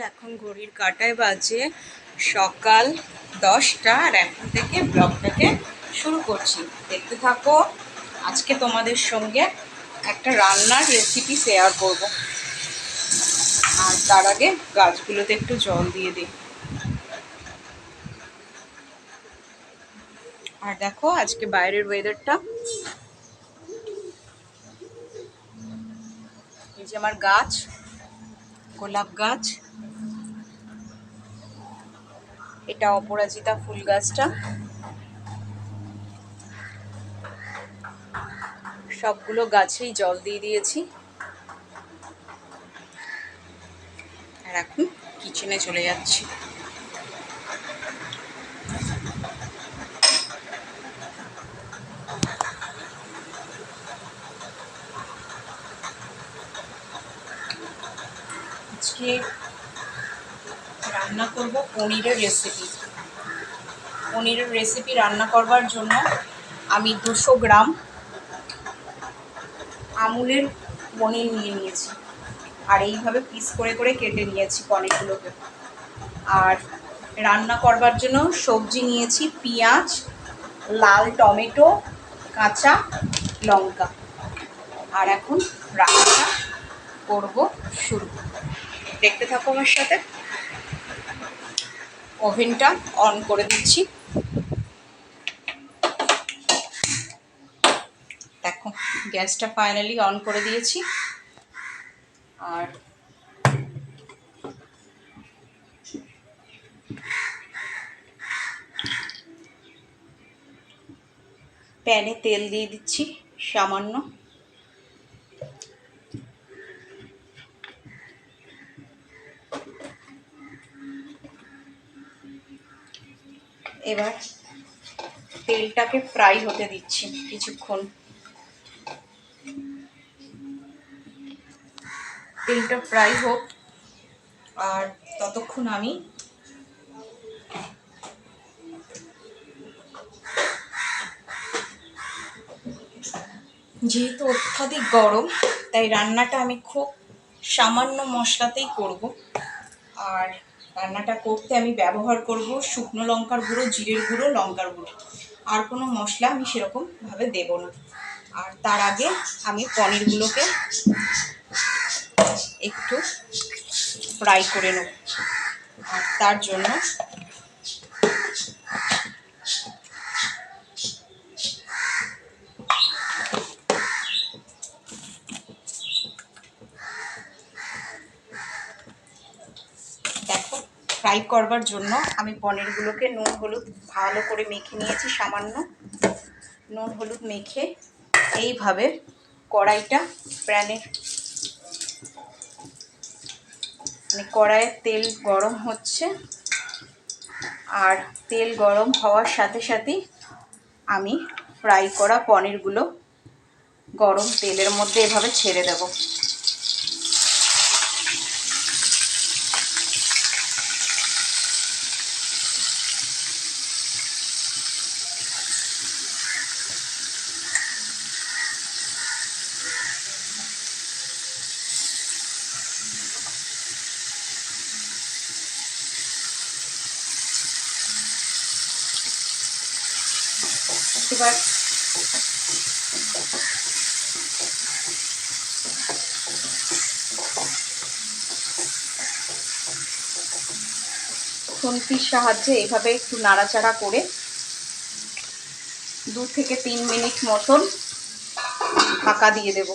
এখন ঘড়ির কাঁটায় বাজে সকাল 10টা আর এখন থেকে ব্লগটাকে শুরু করছি। দেখতে থাকো। আজকে তোমাদের সঙ্গে একটা রান্নার রেসিপি শেয়ার করব। আর তার আগে গাছগুলোতে একটু জল দিয়ে দিই। আর দেখো আজকে বাইরের ওয়েদারটা, এই যে আমার গাছ, গোলাপ গাছ, এটা অপরাজিতা ফুল গাছটা, সবগুলো গাছেই জল দিয়ে দিয়েছি। আর এখন কিচেনে চলে যাচ্ছি। আজকে রান্না করব পনিরের রেসিপি। পনিরের রেসিপি রান্না করবার জন্য আমি 200 গ্রাম আমুলের পনির নিয়ে নিয়েছি। আর এইভাবে পিস করে করে কেটে নিয়েছি পনিরগুলোকে। আর রান্না করবার জন্য সবজি নিয়েছি পেঁয়াজ, লাল টমেটো, কাঁচা লঙ্কা। আর এখন রান্নাটা করব শুরু। দেখতে থাকো আমার সাথে। ওভেনটা অন করে দিচ্ছি। দেখো গ্যাসটা ফাইনালি অন করে দিয়েছি। আর প্যানে তেল দিয়ে দিচ্ছি সামান্য। এবার তেলটাকে ফ্রাই হতে দিচ্ছি কিছুক্ষণ। তেলটা ফ্রাই হোক, আর ততক্ষণ আমি যেহেতু অত্যাধিক গরম, তাই রান্নাটা আমি খুব সামান্য মশলাতেই করব। আর রান্নাটা করতে আমি ব্যবহার করব শুকনো লঙ্কার গুঁড়ো, জিরের গুঁড়ো, লঙ্কার গুঁড়ো। আর কোনো মশলা আমি সেরকমভাবে দেব না। আর তার আগে আমি পনিরগুলোকে একটু ফ্রাই করে নেব। আর তার জন্য দেখো, ফ্রাই করবার জন্য আমি পনিরগুলোকে নুন হলুদ ভালো করে মেখে নিয়েছি। সামান্য নুন হলুদ মেখে এইভাবে কড়াইটা কড়াইয়ের তেল গরম হচ্ছে। আর তেল গরম হওয়ার সাথে সাথেই আমি ফ্রাই করা পনিরগুলো গরম তেলের মধ্যে এভাবে ছেড়ে দেব। এবার খুন্তির সাহায্যে এভাবে একটু নাড়াচাড়া করে 2 থেকে 3 মিনিট মতন ঢাকা দিয়ে দেব,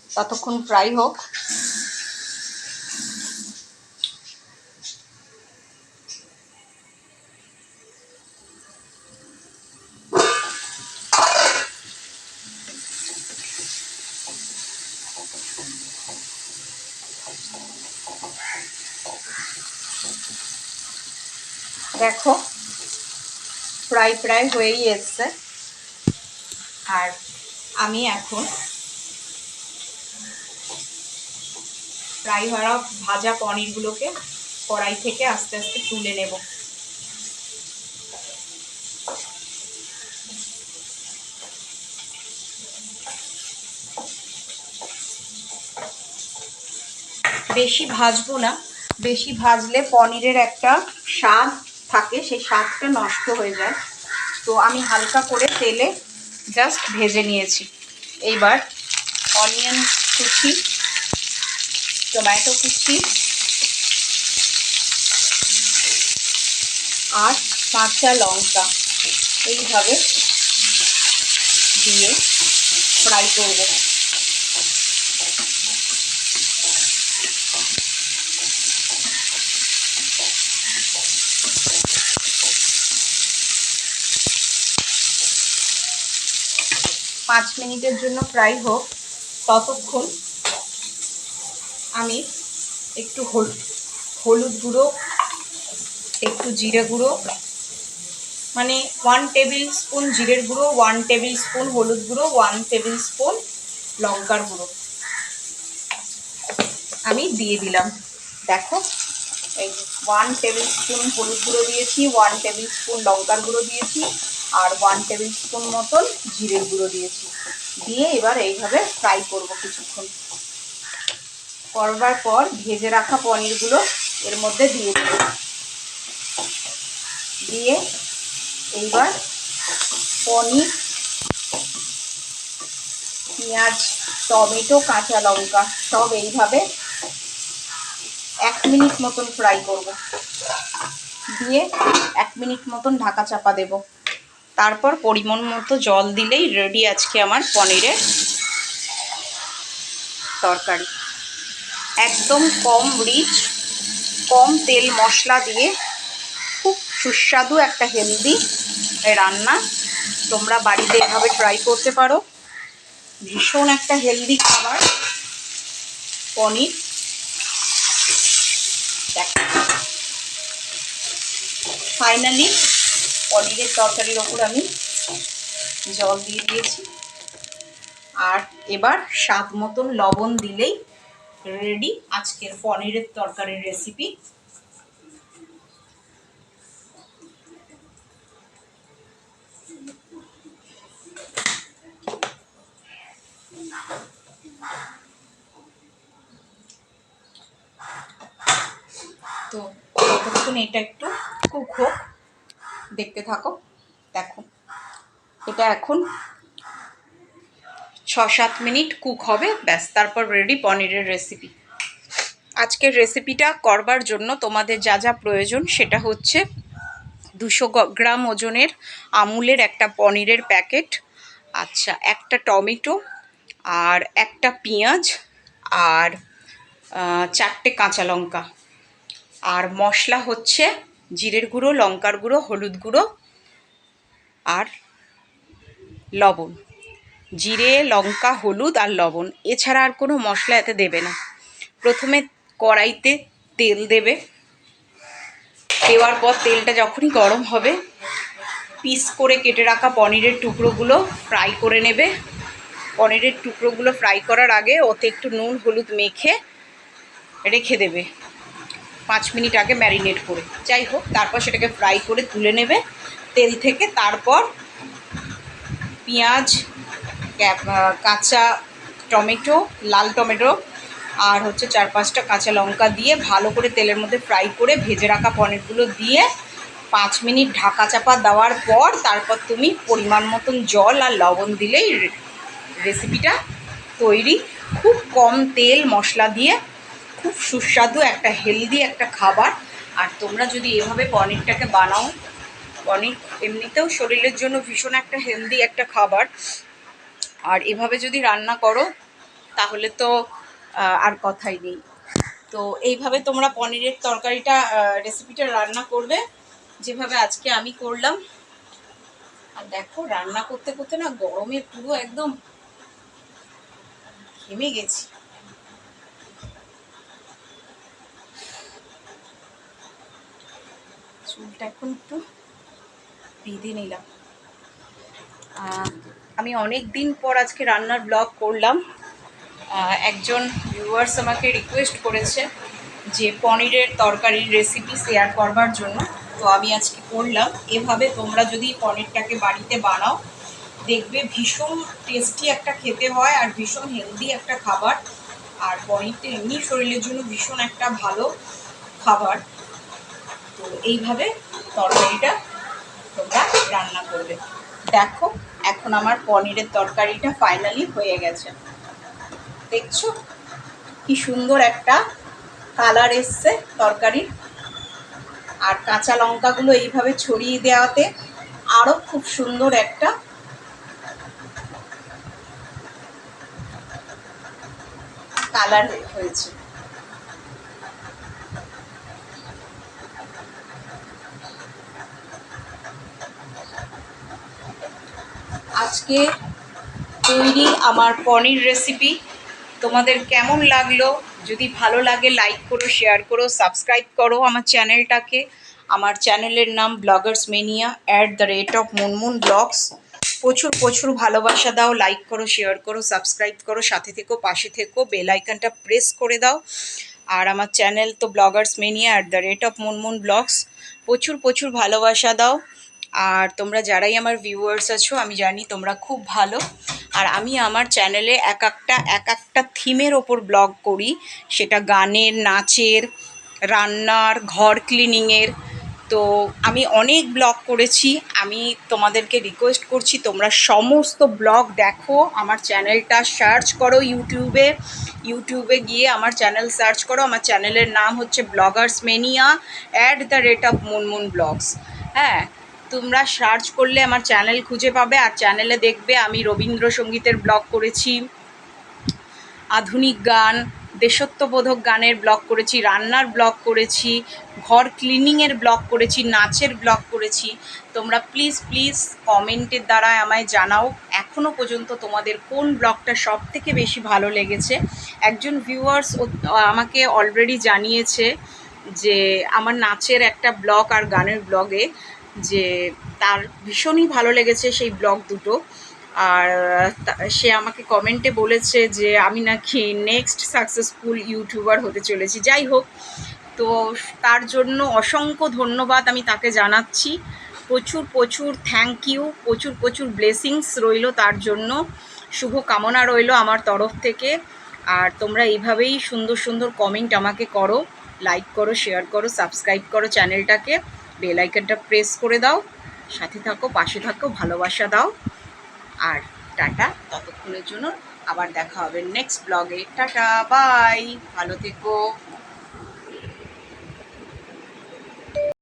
ততক্ষণ ফ্রাই হোক। দেখো প্রায় হয়েই এসছে। আর আমি এখন ফ্রাই হওয়া ভাজা পনিরগুলোকে কড়াই থেকে আস্তে আস্তে তুলে নেব। বেশি ভাজবো না, বেশি ভাজলে পনিরের একটা স্বাদ থাকে, সেই স্বাদটা নষ্ট হয়ে যায়। তো আমি হালকা করে তেলে জাস্ট ভেজে নিয়েছি। এইবার অনিয়ন কুচি, টমেটো কুচি আর কাঁচা লঙ্কা এইভাবে দিয়ে ফ্রাই করব। পাঁচ মিনিটের জন্য ফ্রাই হোক, ততক্ষণ আমি একটু হলুদ গুঁড়ো, একটু জিরে গুঁড়ো, মানে 1 টেবিল স্পুন জিরের গুঁড়ো, 1 টেবিল স্পুন হলুদ গুঁড়ো, 1 টেবিল স্পুন লঙ্কার গুঁড়ো আমি দিয়ে দিলাম। দেখো, এই 1 টেবিল স্পুন হলুদ গুঁড়ো দিয়েছি, 1 টেবিল স্পুন লঙ্কার গুঁড়ো দিয়েছি আর 1 টেবিল স্পুন মতন জিরের গুঁড়ো দিয়েছি। দিয়ে এবার এইভাবে ফ্রাই করব কিছুক্ষণ। করবার পর ভেজে রাখা পনিরগুলো এর মধ্যে দিয়ে দেব। দিয়ে এইবার পনির, পেঁয়াজ, টমেটো, কাঁচা লঙ্কা সব এইভাবে 1 মিনিট মতন ফ্রাই করব। দিয়ে 1 মিনিট মতন ঢাকা চাপা দেব। তারপর পরিমাণ মতো জল দিলেই রেডি আজকে আমার পনিরের তরকারি। একদম কম রিচ, কম তেল মশলা দিয়ে খুব সুস্বাদু একটা হেলদি রান্না। তোমরা বাড়িতে এভাবে ট্রাই করতে পারো। ভীষণ একটা হেলদি খাবার পনির। ফাইনালি পনিরের তরকারির ওপর আমি জল দিয়ে দিয়েছি। আর এবার স্বাদ মতন লবণ দিলেই রেডি আজকের পনিরের তরকারির রেসিপি। তো ততক্ষণ এটা একটু কুক হোক, দেখতে থাকো। দেখো, এটা এখন 6-7 মিনিট কুক হবে, ব্যাস, তারপর রেডি পনিরের রেসিপি। আজকের রেসিপিটা করবার জন্য তোমাদের যা যা প্রয়োজন সেটা হচ্ছে 200 গ্রাম ওজনের আমুলের একটা পনিরের প্যাকেট, আচ্ছা, একটা টমেটো আর একটা পেঁয়াজ আর 4টে কাঁচা লঙ্কা। আর মশলা হচ্ছে জিরের গুঁড়ো, লঙ্কার গুঁড়ো, হলুদ গুঁড়ো আর লবণ। জিরে, লঙ্কা, হলুদ আর লবণ, এছাড়া আর কোনো মশলা এতে দেবে না। প্রথমে কড়াইতে তেল দেবে, দেওয়ার পর তেলটা যখনই গরম হবে পিস করে কেটে রাখা পনিরের টুকরোগুলো ফ্রাই করে নেবে। পনিরের টুকরোগুলো ফ্রাই করার আগে ওতে একটু নুন হলুদ মেখে রেখে দেবে 5 মিনিট আগে ম্যারিনেট করে, যাই হোক। তারপর সেটাকে ফ্রাই করে তুলে নেবে তেল থেকে। তারপর পেঁয়াজ, কাঁচা টমেটো, লাল টমেটো আর হচ্ছে 4-5টা কাঁচা লঙ্কা দিয়ে ভালো করে তেলের মধ্যে ফ্রাই করে ভেজে রাখা পনিরগুলো দিয়ে 5 মিনিট ঢাকা চাপা দেওয়ার পর তারপর তুমি পরিমাণ মতন জল আর লবণ দিলেই রেসিপিটা তৈরি। খুব কম তেল মশলা দিয়ে খুব সুস্বাদু একটা হেলদি একটা খাবার। আর তোমরা যদি এভাবে পনিরটাকে বানাও, পনির এমনিতেও শরীরের জন্য ভীষণ একটা হেলদি একটা খাবার, আর এভাবে যদি রান্না করো তাহলে তো আর কথাই নেই। তো এইভাবে তোমরা পনিরের তরকারিটা রেসিপিটা রান্না করবে যেভাবে আজকে আমি করলাম। আর দেখো, রান্না করতে করতে না গরমে পুরো একদম ঘেমে গেছি। চুলটা এখন একটু বেঁধে নিলাম। আমি অনেক দিন পর আজকে রান্নার ব্লগ করলাম। একজন ভিউয়ার্স আমাকে রিকোয়েস্ট করেছে যে পনিরের তরকারির রেসিপি শেয়ার করবার জন্য, তো আমি আজকে করলাম। এভাবে তোমরা যদি পনিরটাকে বাড়িতে বানাও দেখবে ভীষণ টেস্টি একটা খেতে হয় আর ভীষণ হেলদি একটা খাবার। আর পনিরটা এমনি শরীরের জন্য ভীষণ একটা ভালো খাবার। তো এইভাবে তরকারিটা তোমরা রান্না করবে। দেখো এখন আমার পনিরের তরকারিটা ফাইনালি হয়ে গেছে। দেখছো কি সুন্দর একটা কালার এসছে তরকারির, আর কাঁচা লঙ্কাগুলো এইভাবে ছড়িয়ে দেওয়াতে আরও খুব সুন্দর একটা কালার হয়েছে। আজকে তৈরি আমার পনির রেসিপি তোমাদের কেমন লাগলো? যদি ভালো লাগে লাইক করো, শেয়ার করো, সাবস্ক্রাইব করো আমার চ্যানেলটাকে। আমার চ্যানেলের নাম ব্লগার্স মেনিয়া @মুনমুন ব্লগস। প্রচুর প্রচুর ভালোবাসা দাও, লাইক করো, শেয়ার করো, সাবস্ক্রাইব করো, সাথে থেকো, পাশে থেকো, বেল আইকনটা প্রেস করে দাও। আর আমার চ্যানেল তো ব্লগার্স মেনিয়া @মুনমুন ব্লগস। প্রচুর প্রচুর ভালোবাসা দাও। আর তোমরা যারাই আমার ভিউয়ার্স আছো আমি জানি তোমরা খুব ভালো। আর আমি আমার চ্যানেলে এক একটা থিমের ওপর ব্লগ করি, সেটা গানের, নাচের, রান্নার, ঘর ক্লিনিংয়ের। তো আমি অনেক ব্লগ করেছি। আমি তোমাদেরকে রিকোয়েস্ট করছি তোমরা সমস্ত ব্লগ দেখো। আমার চ্যানেলটা সার্চ করো ইউটিউবে গিয়ে আমার চ্যানেল সার্চ করো। আমার চ্যানেলের নাম হচ্ছে ব্লগার্স মেনিয়া @মুনমুন ব্লগস। হ্যাঁ, তোমরা সার্চ করলে আমার চ্যানেল খুঁজে পাবে। আর চ্যানেলে দেখবে আমি রবীন্দ্রসঙ্গীতের ব্লগ করেছি, আধুনিক গান, দেশাত্মবোধক গানের ব্লগ করেছি, রান্নার ব্লগ করেছি, ঘর ক্লিনিংয়ের ব্লগ করেছি, নাচের ব্লগ করেছি। তোমরা প্লিজ প্লিজ কমেন্টের দ্বারা আমায় জানাও এখনও পর্যন্ত তোমাদের কোন ব্লগটা সব থেকে বেশি ভালো লেগেছে। একজন ভিউয়ার্স আমাকে অলরেডি জানিয়েছে যে আমার নাচের একটা ব্লগ আর গানের ব্লগে যে তার ভীষণই ভালো লেগেছে সেই ব্লগ দুটো। আর সে আমাকে কমেন্টে বলেছে যে আমি নাকি নেক্সট সাকসেসফুল ইউটিউবার হতে চলেছি। যাই হোক, তো তার জন্য অসংখ্য ধন্যবাদ আমি তাকে জানাচ্ছি। প্রচুর প্রচুর থ্যাংক ইউ, প্রচুর প্রচুর ব্লেসিংস রইল তার জন্য, শুভ কামনা রইল আমার তরফ থেকে। আর তোমরা এইভাবেই সুন্দর সুন্দর কমেন্ট আমাকে করো, লাইক করো, শেয়ার করো, সাবস্ক্রাইব করো চ্যানেলটাকে, বেল আইকনটা প্রেস করে দাও, সাথে থাকো, পাশে থাকো, ভালোবাসা দাও। আর টাটা, ততক্ষণের জন্য আবার দেখা হবে নেক্সট ব্লগে। টাটা, বাই, ভালো থেকো।